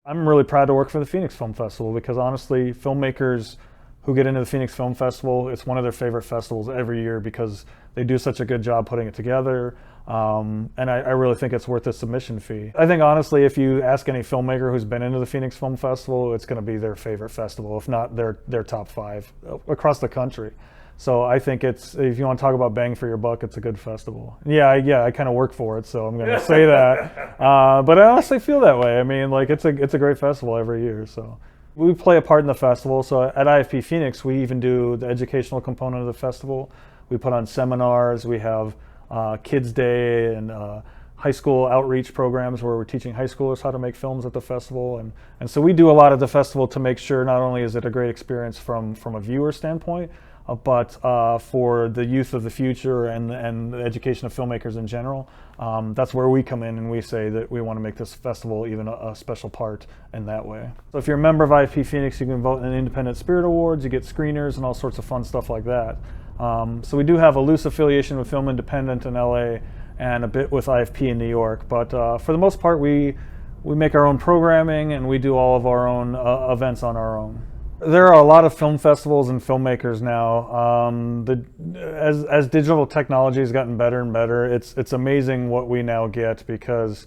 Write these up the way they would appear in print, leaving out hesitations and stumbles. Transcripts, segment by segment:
I'm really proud to work for the Phoenix Film Festival because honestly, filmmakers who get into the Phoenix Film Festival, it's one of their favorite festivals every year because they do such a good job putting it together. And I really think it's worth the submission fee. I think honestly, if you ask any filmmaker who's been into the Phoenix Film Festival, it's going to be their favorite festival, if not their top 5 across the country. So I think it's, if you want to talk about bang for your buck, it's a good festival. Yeah, I kind of work for it, so I'm going to say that. But I honestly feel that way. I mean, like it's a great festival every year. So we play a part in the festival. So at IFP Phoenix, we even do the educational component of the festival. We put on seminars. We have Kids Day and high school outreach programs where we're teaching high schoolers how to make films at the festival. And so we do a lot at the festival to make sure not only is it a great experience from a viewer standpoint, but for the youth of the future and the education of filmmakers in general. That's where we come in and we say that we want to make this festival even a special part in that way. So if you're a member of IFP Phoenix, you can vote in Independent Spirit Awards, you get screeners and all sorts of fun stuff like that. So we do have a loose affiliation with Film Independent in LA and a bit with IFP in New York, but for the most part we make our own programming and we do all of our own events on our own. There are a lot of film festivals and filmmakers now. As digital technology has gotten better and better, it's amazing what we now get because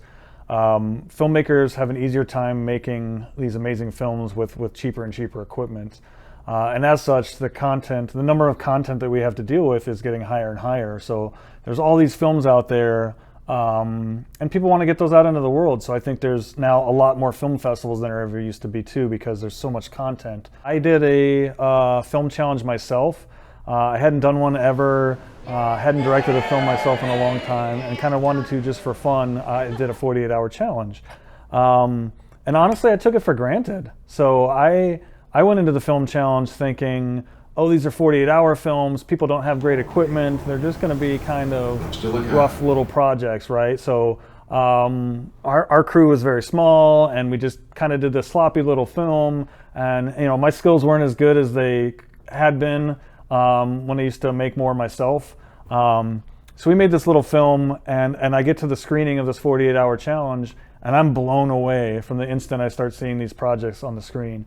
filmmakers have an easier time making these amazing films with cheaper and cheaper equipment. And as such, the number of content that we have to deal with is getting higher and higher. So there's all these films out there, and people want to get those out into the world. So I think there's now a lot more film festivals than there ever used to be too, because there's so much content. I did a film challenge myself. I hadn't done one ever, hadn't directed a film myself in a long time, and kind of wanted to just for fun. I did a 48-hour challenge. And honestly, I took it for granted. So I went into the film challenge thinking, oh, these are 48-hour films, people don't have great equipment, they're just going to be kind of rough little projects, right? So our crew was very small and we just kind of did this sloppy little film, and my skills weren't as good as they had been when I used to make more myself. So we made this little film and I get to the screening of this 48-hour challenge and I'm blown away from the instant I start seeing these projects on the screen.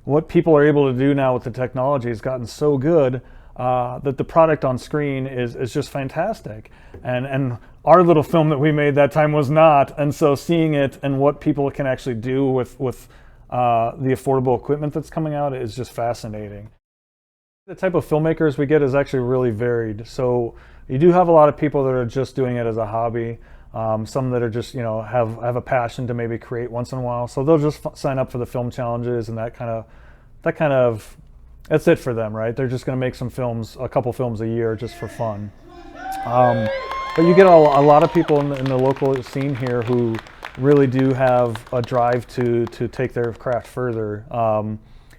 What people are able to do now with the technology has gotten so good that the product on screen is just fantastic. And our little film that we made that time was not. And so seeing it and what people can actually do with the affordable equipment that's coming out is just fascinating. The type of filmmakers we get is actually really varied. So you do have a lot of people that are just doing it as a hobby. Some that are just, have a passion to maybe create once in a while. So they'll just sign up for the film challenges and that's it for them, right? They're just going to make some films, a couple films a year just for fun. But you get a lot of people in the local scene here who really do have a drive to take their craft further.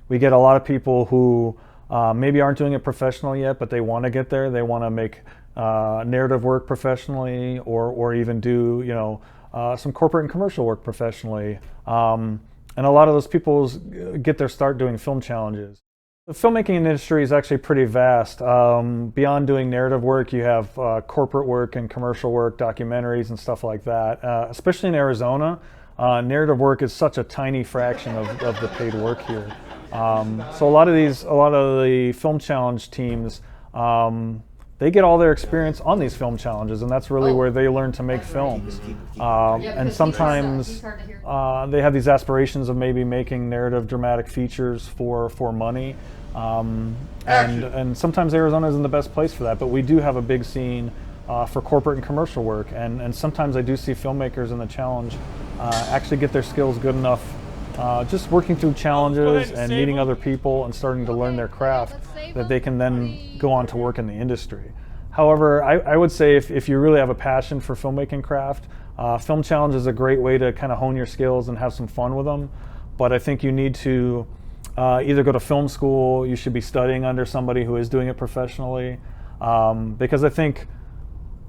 We get a lot of people who maybe aren't doing it professional yet, but they want to get there. They want to make narrative work professionally, or even do some corporate and commercial work professionally. And a lot of those people get their start doing film challenges. The filmmaking industry is actually pretty vast. Beyond doing narrative work, you have corporate work and commercial work, documentaries and stuff like that. Especially in Arizona, narrative work is such a tiny fraction of the paid work here. So a lot of the film challenge teams, they get all their experience on these film challenges, and that's really where they learn to make films. And sometimes they have these aspirations of maybe making narrative dramatic features for money. And sometimes Arizona isn't the best place for that, but we do have a big scene for corporate and commercial work. And sometimes I do see filmmakers in the challenge actually get their skills good enough just working through challenges and meeting other people and starting to learn their craft, that they can then go on to work in the industry. However, I would say if you really have a passion for filmmaking craft, film challenge is a great way to kind of hone your skills and have some fun with them. But I think you need to either go to film school, you should be studying under somebody who is doing it professionally, because I think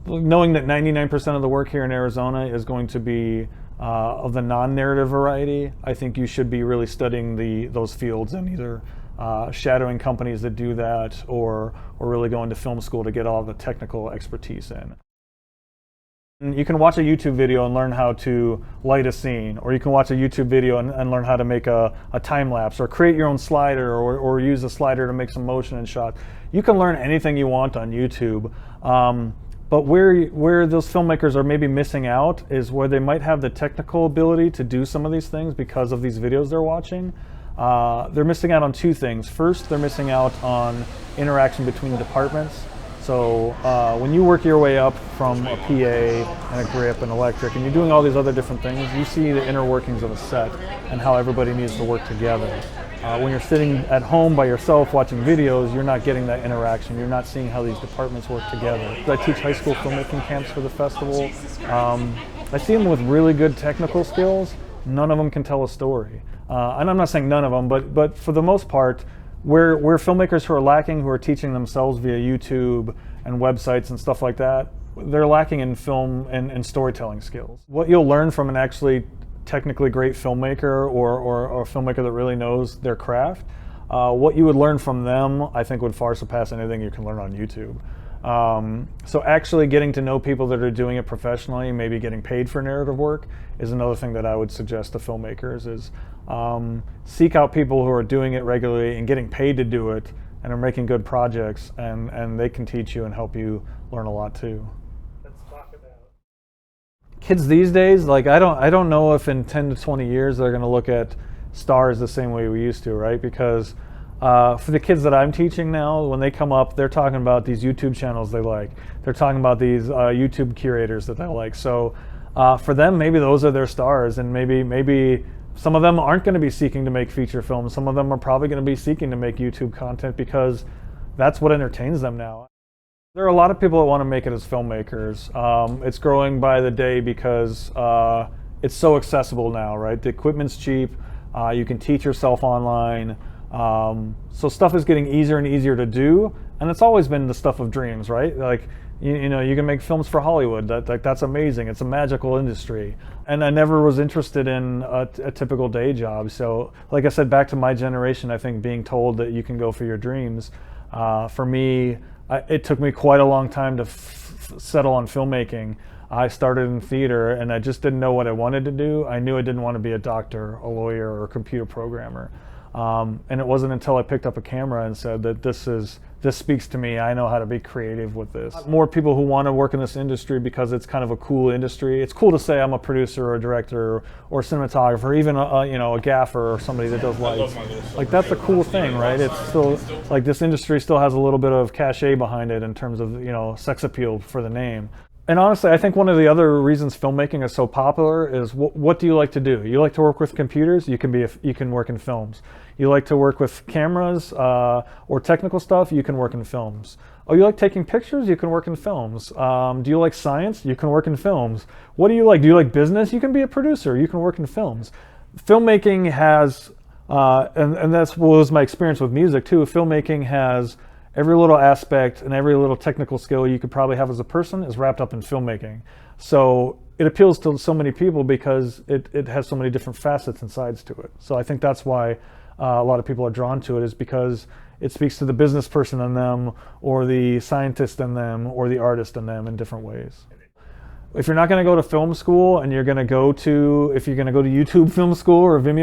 knowing that 99% of the work here in Arizona is going to be of the non-narrative variety, I think you should be really studying those fields and either shadowing companies that do that or really going to film school to get all the technical expertise in. You can watch a YouTube video and learn how to light a scene, or you can watch a YouTube video and learn how to make a time lapse, or create your own slider, or use a slider to make some motion and shots. You can learn anything you want on YouTube. But where those filmmakers are maybe missing out is where they might have the technical ability to do some of these things because of these videos they're watching. They're missing out on two things. First, they're missing out on interaction between departments. So when you work your way up from a PA and a grip and electric, and you're doing all these other different things, you see the inner workings of a set and how everybody needs to work together. When you're sitting at home by yourself watching videos, you're not getting that interaction. You're not seeing how these departments work together. I teach high school filmmaking camps for the festival. I see them with really good technical skills. None of them can tell a story. And I'm not saying none of them, but for the most part, where filmmakers who are lacking, who are teaching themselves via YouTube and websites and stuff like that, they're lacking in film and storytelling skills. What you'll learn from an actually technically great filmmaker or a filmmaker that really knows their craft, what you would learn from them, I think, would far surpass anything you can learn on YouTube. So actually getting to know people that are doing it professionally, maybe getting paid for narrative work, is another thing that I would suggest to filmmakers is seek out people who are doing it regularly and getting paid to do it and are making good projects, and they can teach you and help you learn a lot too. Let's talk about Kids these days, like I don't know if in 10 to 20 years they're going to look at stars the same way we used to, right? Because for the kids that I'm teaching now, when they come up, they're talking about these YouTube channels they like. They're talking about these YouTube curators that they like. So for them, maybe those are their stars, and maybe some of them aren't going to be seeking to make feature films. Some of them are probably going to be seeking to make YouTube content because that's what entertains them now. There are a lot of people that want to make it as filmmakers. It's growing by the day because it's so accessible now, right? The equipment's cheap. You can teach yourself online. So stuff is getting easier and easier to do, and it's always been the stuff of dreams, right? Like, you know, you can make films for Hollywood. That's amazing. It's a magical industry. And I never was interested in a typical day job. So, like I said, back to my generation, I think being told that you can go for your dreams, for me, it took me quite a long time to settle on filmmaking. I started in theater, and I just didn't know what I wanted to do. I knew I didn't want to be a doctor, a lawyer, or a computer programmer. And it wasn't until I picked up a camera and said that this speaks to me. I know how to be creative with this. More people who want to work in this industry because it's kind of a cool industry. It's cool to say I'm a producer or a director or a cinematographer, or even a gaffer or somebody that does lights. Like, that's a cool thing, right? It's still like this industry still has a little bit of cachet behind it in terms of, you know, sex appeal for the name. And honestly, I think one of the other reasons filmmaking is so popular is what do you like to do? You like to work with computers? You can work in films. You like to work with cameras or technical stuff? You can work in films. Oh, you like taking pictures? You can work in films. Do you like science? You can work in films. What do you like? Do you like business? You can be a producer. You can work in films. Filmmaking has, and that was my experience with music too. Filmmaking has every little aspect and every little technical skill you could probably have as a person is wrapped up in filmmaking. So it appeals to so many people because it has so many different facets and sides to it. So I think that's why a lot of people are drawn to it, is because it speaks to the business person in them, or the scientist in them, or the artist in them in different ways. If you're not going to go to film school and if you're going to go to YouTube film school or Vimeo